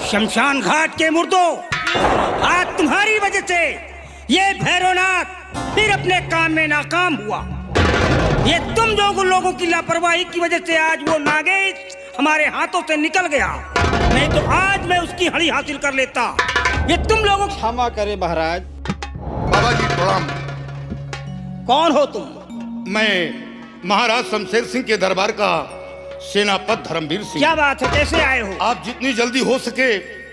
शमशान घाट के मुर्दों, आज तुम्हारी वजह से ये भैरवनाथ फिर अपने काम में नाकाम हुआ। ये तुम लोगों की लापरवाही की वजह से आज वो नागेश हमारे हाथों से निकल गया, नहीं तो आज मैं उसकी हड़ी हासिल कर लेता। ये तुम लोगों क्षमा करे महाराज। बाबा जी प्रणाम। कौन हो तुम? मैं महाराज शमशेर सिंह के दरबार का सेनापति धर्मवीर सिंह। क्या बात है, कैसे आए हो? आप जितनी जल्दी हो सके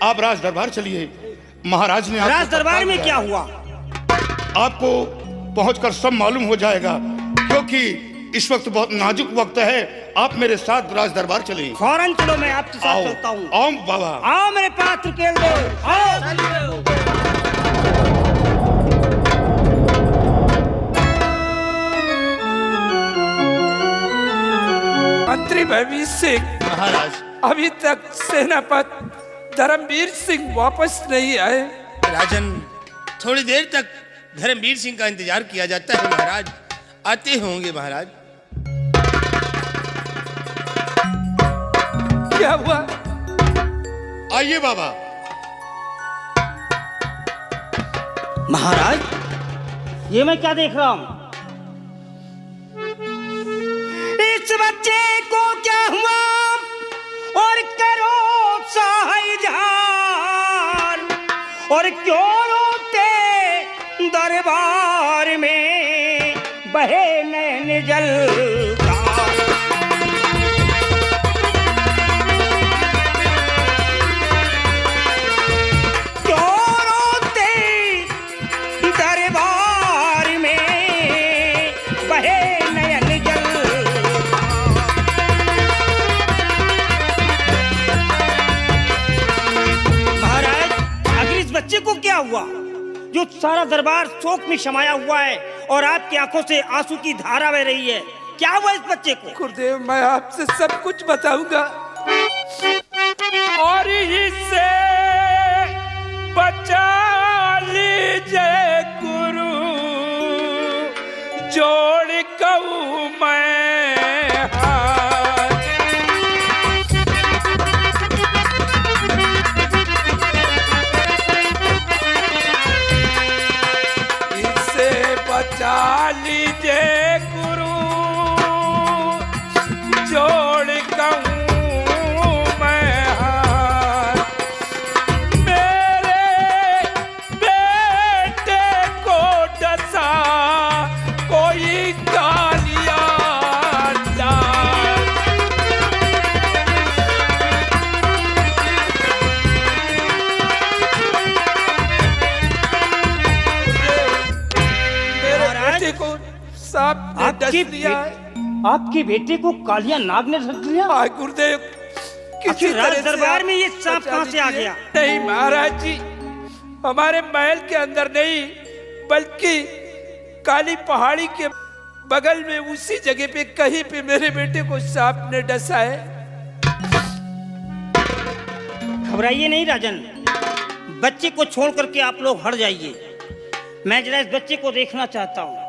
आप राज दरबार चलिए। महाराज ने राज दरबार में क्या हुआ? आपको पहुंचकर सब मालूम हो जाएगा, क्योंकि इस वक्त बहुत नाजुक वक्त है। आप मेरे साथ राज दरबार चलिए। फौरन चलो, मैं आपके साथ चलता हूँ। आओ बाबा, आओ मेरे पास रुकेल दो, आओ। मंत्री भयवीर सिंह महाराज अभी तक सेनापति धर्मवीर सिंह वापस नहीं आए। राजन, थोड़ी देर तक धर्मवीर सिंह का इंतजार किया जाता है महाराज, आते होंगे महाराज। क्या हुआ? आइए बाबा। महाराज, ये मैं क्या देख रहा हूँ? इस बच्चे को क्या हुआ और करो साहिजान, और क्यों रोते दरबार में बहे नैन जल का। क्यों रोते दरबार में बहे नयन जल। महाराज, आखिर इस बच्चे को क्या हुआ जो सारा दरबार शोक में समाया हुआ है और आपकी आंखों से आंसू की धारा बह रही है? क्या हुआ इस बच्चे को? गुरुदेव, मैं आपसे सब कुछ बताऊंगा, और इसे बचा लीजिए गुरु, जोड़ कहूँ मैं हाथ। इसे बचा लीजिए गुरु, जोड़ कहूँ मैं हाथ। मेरे बेटे को डसा कोई गालियाँ डाल। मेरे बेटे को सांप ने डस लिया है। आपके बेटे को कालिया नाग ने ढक लिया? हाय गुरुदेव, किसी राज तरह से दरबार आप में ये सांप बचा कहाँ से आ लीजिए। गया? नहीं महाराज जी, हमारे महल के अंदर नहीं, बल्कि काली पहाड़ी के बगल में उसी जगह पे कहीं पे मेरे बेटे को सांप ने डसा है। घबराइए नहीं राजन, बच्चे को छोड़ करके आप लोग हट जाइए। मैं जरा इस बच्चे को देखना चाहता हूँ।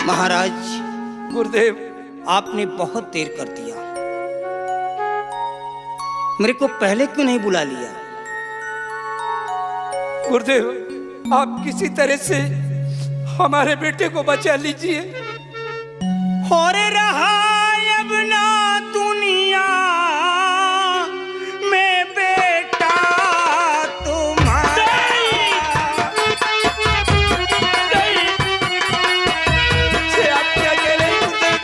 महाराज, गुरुदेव, आपने बहुत देर कर दिया, मेरे को पहले क्यों नहीं बुला लिया? गुरुदेव, आप किसी तरह से हमारे बेटे को बचा लीजिए। और रहा अब ना दुनिया में बेटा तुम्हारा। से आप क्या कह रहे हैं गुरुदेव?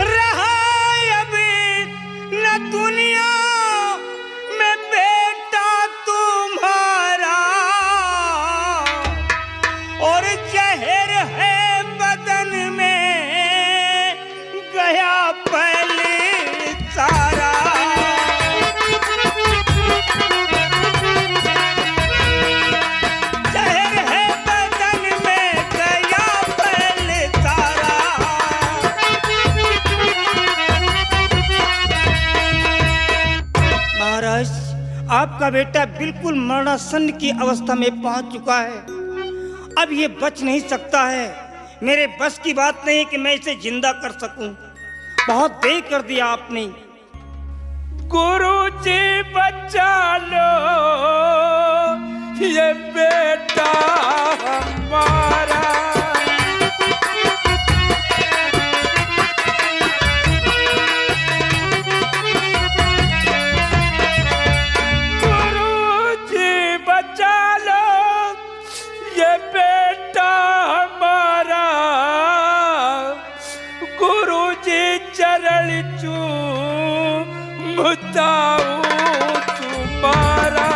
रहा अब न दुनिया में बेटा तुम्हारा, पहले सारा। जहर है बदन में गया पहले सारा। महाराज, आपका बेटा बिल्कुल मरणासन्न की अवस्था में पहुंच चुका है। अब ये बच नहीं सकता है। मेरे बस की बात नहीं कि मैं इसे जिंदा कर सकूं। बहुत देर कर दिया आपने। गुरुजी बचा लो ये बेटा हमारा। गुरुजी बचा लो ये बेटा हमारा। गुरुजी चरण चूमता हूँ तुम्हारा।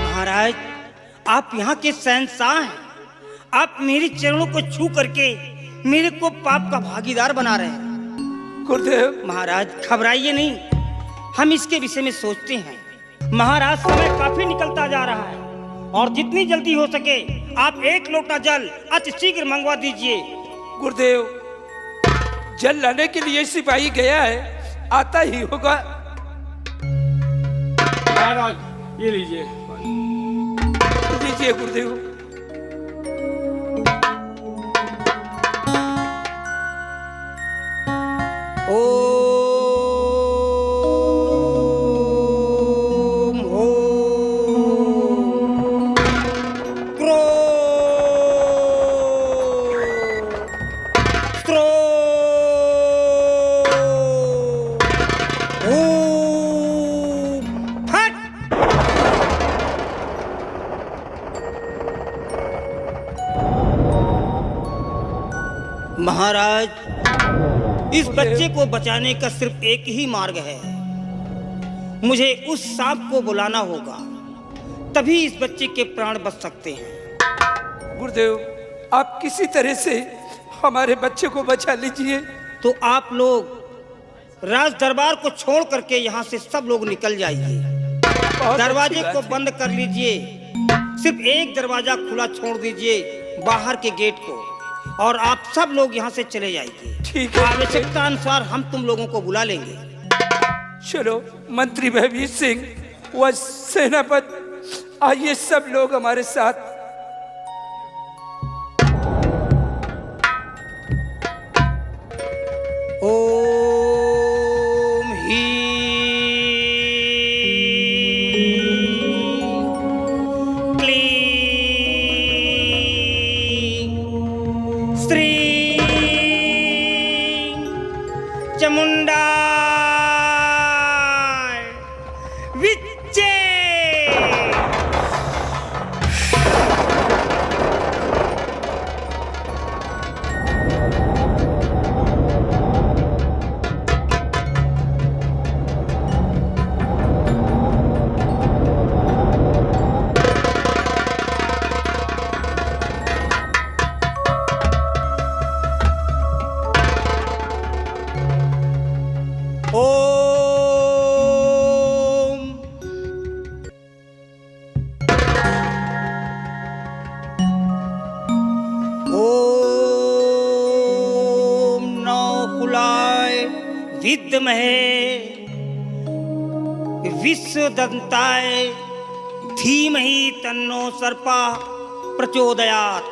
महाराज, आप यहाँ के शहंशाह हैं। आप मेरे चरणों को छू करके मेरे को पाप का भागीदार बना रहे हैं। गुरुदेव, महाराज घबराइए नहीं, हम इसके विषय में सोचते हैं। महाराज, समय काफी निकलता जा रहा है और जितनी जल्दी हो सके आप 1 लोटा जल अति शीघ्र मंगवा दीजिए। गुरुदेव, जल लाने के लिए सिपाही गया है, आता ही होगा। महाराज ये लीजिए। लीजिए गुरुदेव। ओम ओम क्रोध स्त्रोत ओम फट। महाराज, इस बच्चे को बचाने का सिर्फ एक ही मार्ग है। मुझे उस सांप को बुलाना होगा, तभी इस बच्चे के प्राण बच सकते हैं। गुरुदेव, आप किसी तरह से हमारे बच्चे को बचा लीजिए। तो आप लोग राज दरबार को छोड़ करके यहाँ से सब लोग निकल जाइए। बहुत दरवाजे अच्छी को बात है। बंद कर लीजिए। सिर्फ एक दरवाजा खुला छोड़ दीजिए, बाहर के गेट को, और आप सब लोग यहाँ से चले जाइए। ठीक है। आवश्यकता अनुसार हम तुम लोगों को बुला लेंगे। चलो, मंत्री भयवीर सिंह व सेनापति, आइए सब लोग हमारे साथ। ओम ही क्लीं श्री चामुंडाय विच्चे। ओम ओम नौकुलाय विद्महे विश्वदंताय धीमहि तन्नो सर्पा प्रचोदयात्।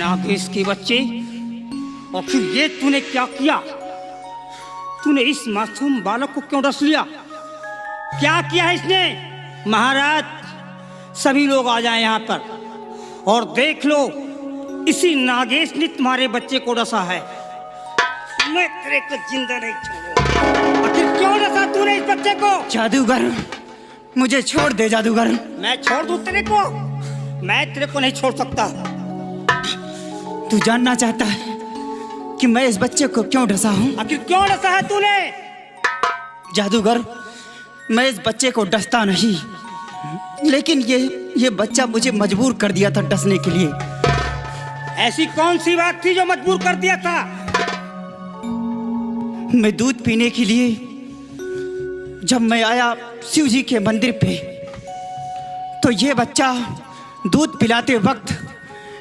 नागेश के बच्चे, और फिर ये तूने क्या किया? तूने इस मासूम बालक को क्यों डस लिया? क्या किया है इसने? महाराज, सभी लोग आ जाएं यहाँ पर और देख लो, इसी नागेश ने तुम्हारे बच्चे को डसा है। मैं तेरे को जिंदा नहीं छोड़ूंगा। आखिर क्यों डसा तूने इस बच्चे को? जादूगर, मुझे छोड़ दे जादूगर। मैं छोड़ दूं तेरे को? मैं तेरे को नहीं छोड़ सकता। तू जानना चाहता है कि मैं इस बच्चे को क्यों डसा हूँ? आखिर क्यों डसा है तूने? जादूगर, मैं इस बच्चे को डसता नहीं, लेकिन ये बच्चा मुझे मजबूर कर दिया था डसने के लिए। ऐसी कौन सी बात थी जो मजबूर कर दिया था? मैं दूध पीने के लिए जब मैं आया शिव जी के मंदिर पे, तो ये बच्चा दूध पिलाते वक्त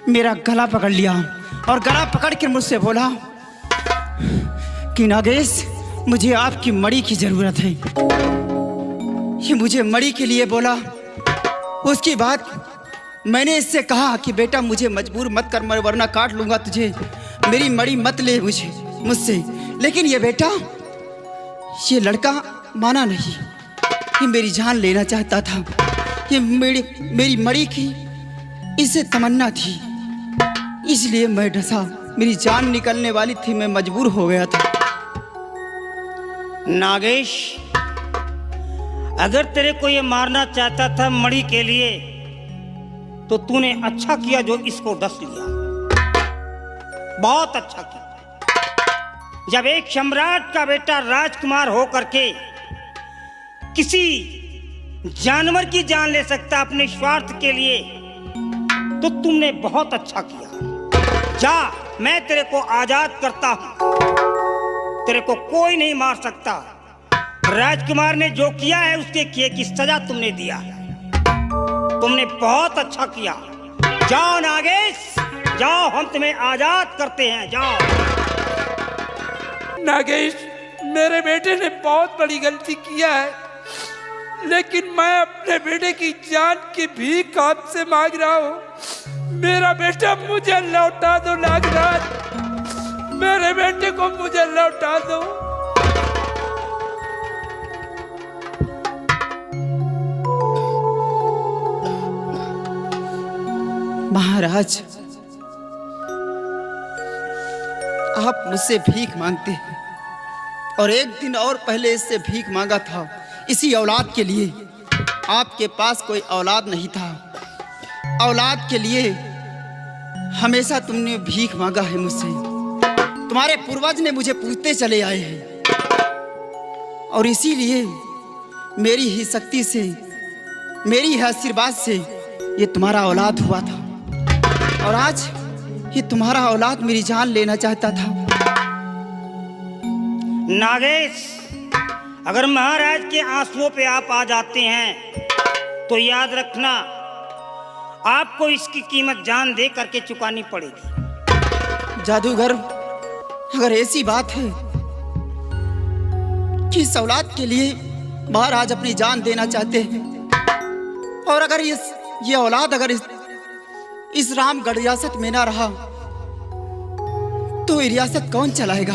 मेरा गला पकड़ लिया और गला पकड़ के मुझसे बोला कि नागेश, मुझे आपकी मणि की जरूरत है। ये मुझे मणि के लिए बोला। उसके बाद मैंने इससे कहा कि बेटा, मुझे मजबूर मत कर, मैं वरना काट लूंगा तुझे, मेरी मणि मत ले मुझसे। लेकिन ये बेटा, ये लड़का माना नहीं, ये मेरी जान लेना चाहता था। ये मेरी मणि की इसे तमन्ना थी, इसलिए मैं डसा। मेरी जान निकलने वाली थी, मैं मजबूर हो गया था। नागेश, अगर तेरे को ये मारना चाहता था मणि के लिए, तो तूने अच्छा किया जो इसको डस लिया। बहुत अच्छा किया। जब एक सम्राट का बेटा राजकुमार हो करके किसी जानवर की जान ले सकता अपने स्वार्थ के लिए, तो तुमने बहुत अच्छा किया। जा, मैं तेरे को आजाद करता हूं। तेरे को कोई नहीं मार सकता। राजकुमार ने जो किया है उसके किए की सजा तुमने दिया है। तुमने बहुत अच्छा किया। जाओ नागेश, जाओ, हम तुम्हें आजाद करते हैं। जाओ। नागेश, मेरे बेटे ने बहुत बड़ी गलती किया है, लेकिन मैं अपने बेटे की जान की भीख आपसे मांग रहा हूँ। मेरा बेटा मुझे लौटा दो नागराज, मेरे बेटे को मुझे लौटा दो। महाराज, आप मुझसे भीख मांगते हैं, और एक दिन और पहले इससे भीख मांगा था इसी औलाद के लिए। आपके पास कोई औलाद नहीं था, औलाद के लिए हमेशा तुमने भीख मांगा है मुझसे। तुम्हारे पूर्वज ने मुझे पूछते चले आए हैं, और इसीलिए मेरी ही शक्ति से, मेरी ही आशीर्वाद से ये तुम्हारा औलाद हुआ था। और आज ये तुम्हारा औलाद मेरी जान लेना चाहता था। नागेश, अगर महाराज के आंसुओं पे आप आ जाते हैं, तो याद रखना, आपको इसकी कीमत जान दे करके चुकानी पड़ेगी। जादूगर, अगर ऐसी बात है कि इस औलाद के लिए महाराज अपनी जान देना चाहते हैं, और अगर ये औलाद अगर इस रामगढ़ रियासत में ना रहा, तो ये रियासत कौन चलाएगा?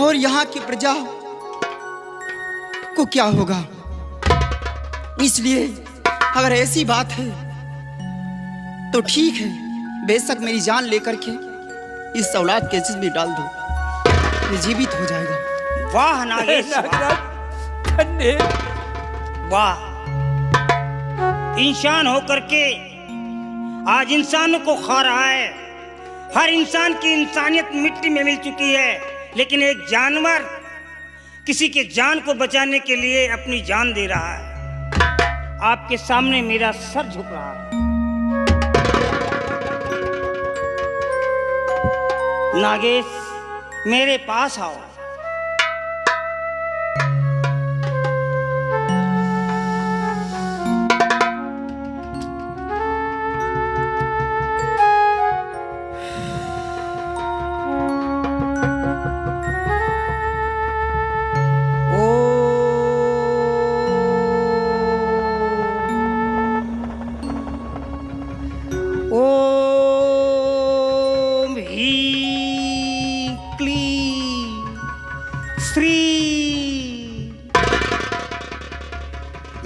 और यहाँ की प्रजा को क्या होगा? इसलिए अगर ऐसी बात है तो ठीक है, बेशक मेरी जान लेकर के इस औलाद के जिस्म में डाल दो, ये जीवित हो जाएगा। वाह नागेश, धन्य, वाह। इंसान होकर के आज इंसानों को खा रहा है। हर इंसान की इंसानियत मिट्टी में मिल चुकी है, लेकिन एक जानवर किसी के जान को बचाने के लिए अपनी जान दे रहा है। आपके सामने मेरा सर झुक रहा है। नागेश, मेरे पास आओ।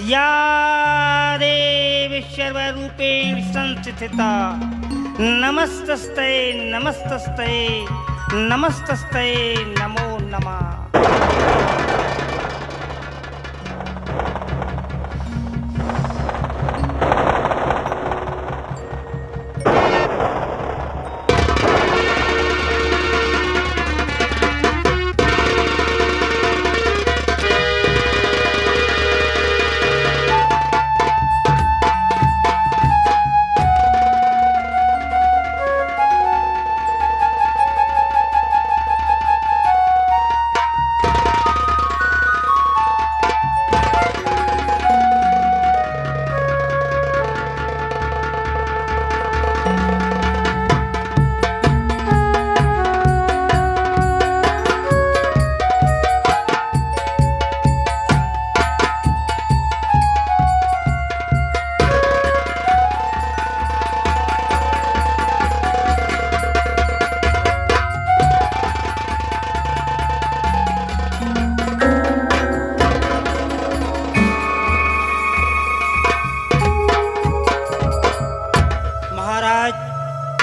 या देवी सर्वरूपेण संस्थिता नमस्तस्ते नमस्तस्ते नमस्तस्ते नमो नमः।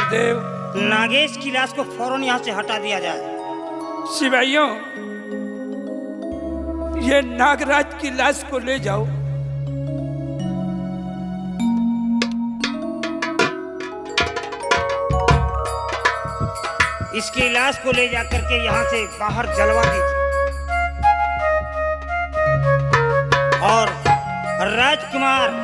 देव, नागेश की लाश को फौरन यहाँ से हटा दिया जाए। सिपाहियों, ये नागराज की लाश को ले जाओ। इसकी लाश को ले जाकर के यहाँ से बाहर जलवा दीजिए और राजकुमार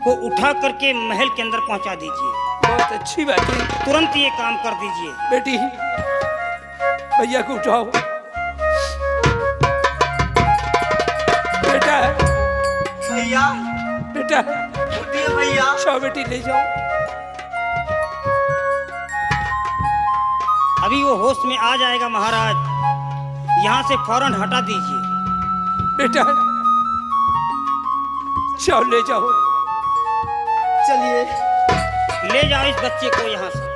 को उठा करके महल के अंदर पहुंचा दीजिए। बहुत अच्छी बात है। तुरंत ये काम कर दीजिए। बेटी, भैया को उठाओ। बेटा, भैया, बेटा, उठिए भैया। जाओ बेटी, ले जाओ। अभी वो होश में आ जाएगा महाराज, यहाँ से फौरन हटा दीजिए। बेटा, जाओ, ले जाओ। चलिए, ले जाओ इस बच्चे को यहाँ से।